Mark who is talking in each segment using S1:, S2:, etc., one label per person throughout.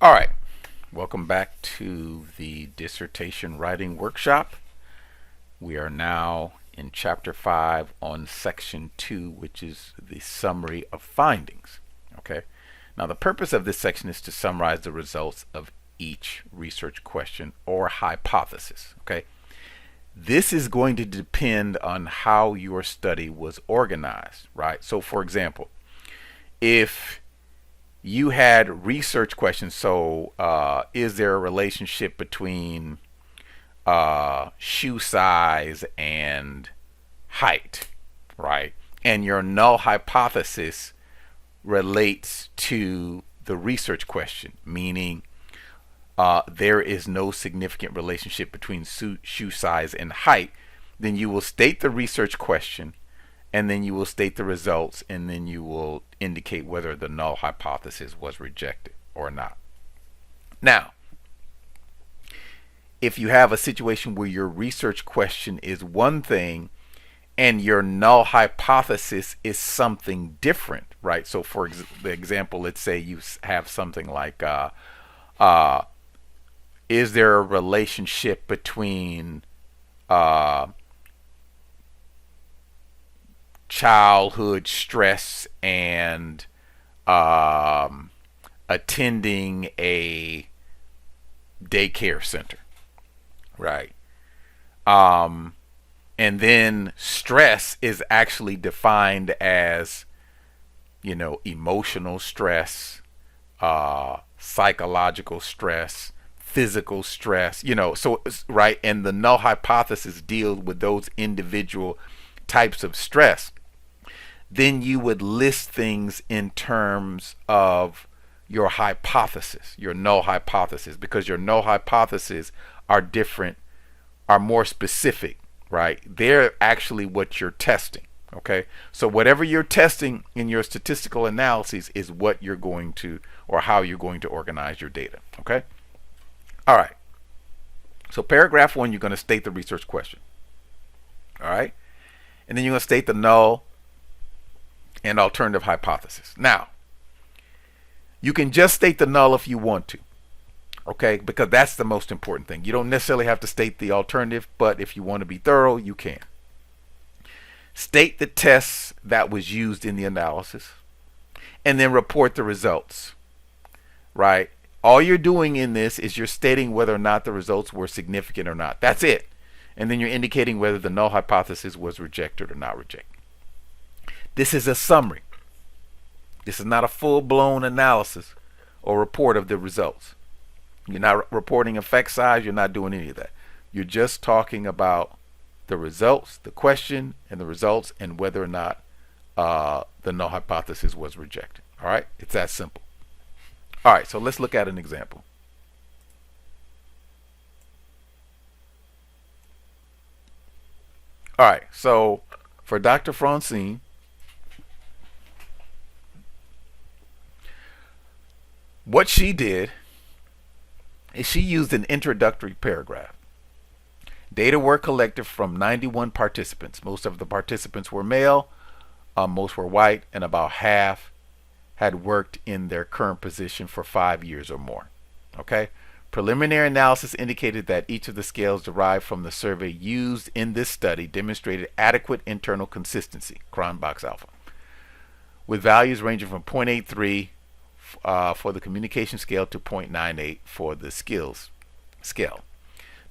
S1: All right, welcome back to the dissertation writing workshop. We are now in chapter 5 on section 2, which is the summary of findings. Okay, now the purpose of this section is to summarize the results of each research question or hypothesis. Okay, this is going to depend on how your study was organized, right? So for example, if you had research questions. So, is there a relationship between shoe size and height, right? And your null hypothesis relates to the research question, meaning there is no significant relationship between shoe size and height. Then you will state the research question, and then you will state the results, and then you will indicate whether the null hypothesis was rejected or not. Now, if you have a situation where your research question is one thing and your null hypothesis is something different, right? So for example, let's say you have something like, is there a relationship between childhood stress and attending a daycare center, right? And then stress is actually defined as, emotional stress, psychological stress, physical stress, so right. And the null hypothesis deals with those individual types of stress. Then you would list things in terms of your hypothesis, your null hypothesis, because your null hypotheses are different, are more specific, right? They're actually what you're testing, okay? So whatever you're testing in your statistical analyses is what you're going to, or how you're going to organize your data, okay? All right. So paragraph 1, you're going to state the research question, all right? And then you're going to state the null and alternative hypothesis. Now, you can just state the null if you want to, okay? Because that's the most important thing. You don't necessarily have to state the alternative, but if you want to be thorough, you can. State the tests that was used in the analysis, and then report the results, right? All you're doing in this is you're stating whether or not the results were significant or not. That's it. And then you're indicating whether the null hypothesis was rejected or not rejected. This is a summary. This is not a full-blown analysis or report of the results. You're not reporting effect size. You're not doing any of that. You're just talking about the results, the question, and the results, and whether or not the null hypothesis was rejected. All right? It's that simple. All right, so let's look at an example. All right, so for Dr. Francine, what she did is she used an introductory paragraph. Data were collected from 91 participants. Most of the participants were male, most were white, and about half had worked in their current position for 5 years or more. Okay? Preliminary analysis indicated that each of the scales derived from the survey used in this study demonstrated adequate internal consistency, Cronbach's alpha, with values ranging from 0.83 for the communication scale to 0.98 for the skills scale.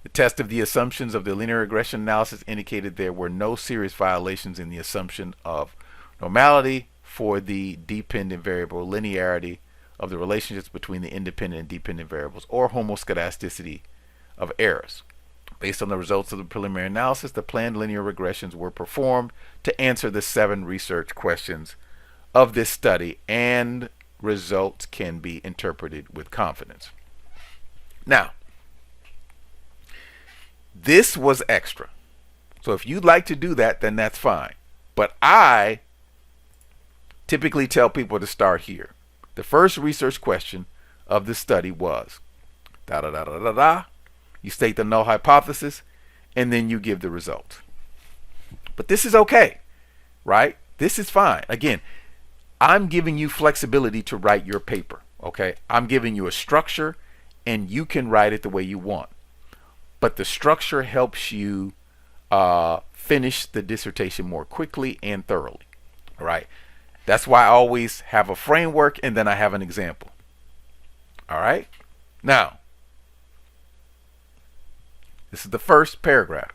S1: The test of the assumptions of the linear regression analysis indicated there were no serious violations in the assumption of normality for the dependent variable, linearity of the relationships between the independent and dependent variables, or homoscedasticity of errors. Based on the results of the preliminary analysis, the planned linear regressions were performed to answer the 7 research questions of this study, and results can be interpreted with confidence. Now, this was extra. So if you'd like to do that, then that's fine. But I typically tell people to start here. The first research question of the study was da da da da da da. You state the null hypothesis, and then you give the result. But this is okay, right? This is fine. Again, I'm giving you flexibility to write your paper, Okay, I'm giving you a structure and you can write it the way you want. But the structure helps you finish the dissertation more quickly and thoroughly. All right. That's why I always have a framework and then I have an example. All right. Now, this is the first paragraph.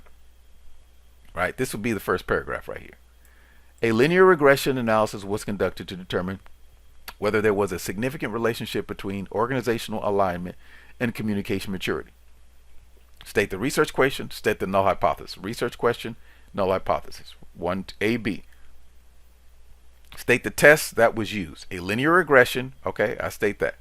S1: Right. This will be the first paragraph right here. A linear regression analysis was conducted to determine whether there was a significant relationship between organizational alignment and communication maturity. State the research question, state the null hypothesis. Research question, null hypothesis. 1A, B. State the test that was used. A linear regression, okay, I state that.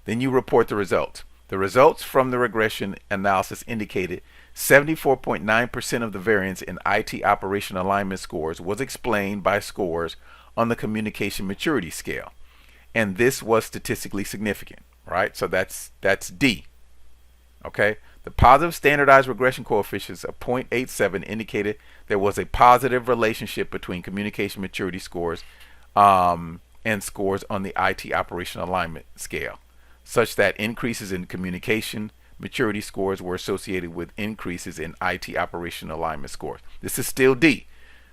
S1: Then you report the results. The results from the regression analysis indicated 74.9% of the variance in IT operation alignment scores was explained by scores on the communication maturity scale. And this was statistically significant, right? So that's D. Okay? The positive standardized regression coefficients of 0.87 indicated there was a positive relationship between communication maturity scores and scores on the IT operation alignment scale, such that increases in communication maturity scores were associated with increases in IT operation alignment scores. This is still D,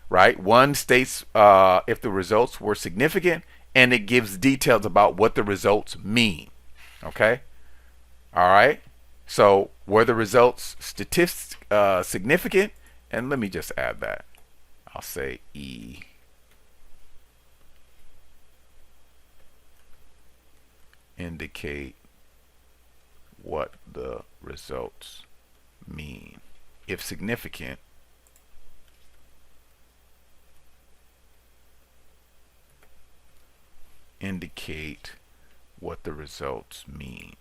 S1: right? One states if the results were significant, and it gives details about what the results mean. Okay? All right? So were the results significant? And let me just add that. I'll say E. Indicate what the results mean. If significant, indicate what the results mean.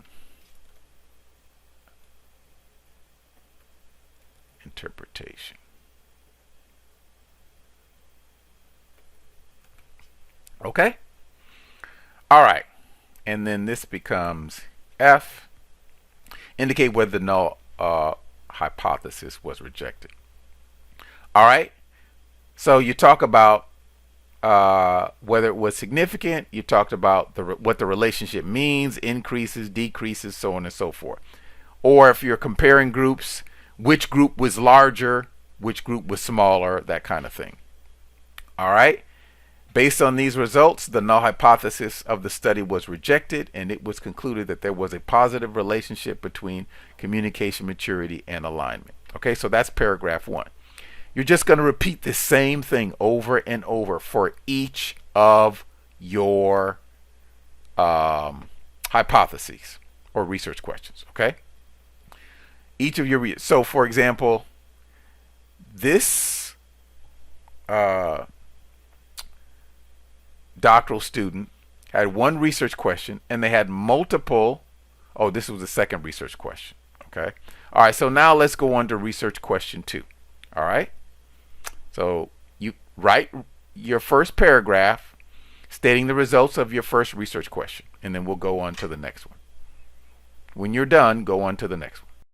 S1: Interpretation. Okay? All right. And then this becomes F. Indicate whether the null hypothesis was rejected. All right? So you talk about whether it was significant. You talked about what the relationship means, increases, decreases, so on and so forth. Or if you're comparing groups, which group was larger, which group was smaller, that kind of thing. All right? Based on these results, the null hypothesis of the study was rejected, and it was concluded that there was a positive relationship between communication maturity and alignment. Okay, so that's paragraph 1. You're just going to repeat the same thing over and over for each of your hypotheses or research questions. Okay, each of your so for example, this doctoral student had one research question and they had multiple. Oh, this was the second research question. Okay, all right, so now let's go on to research question 2. All right, so you write your first paragraph stating the results of your first research question, and then we'll go on to the next one. When you're done, go on to the next one.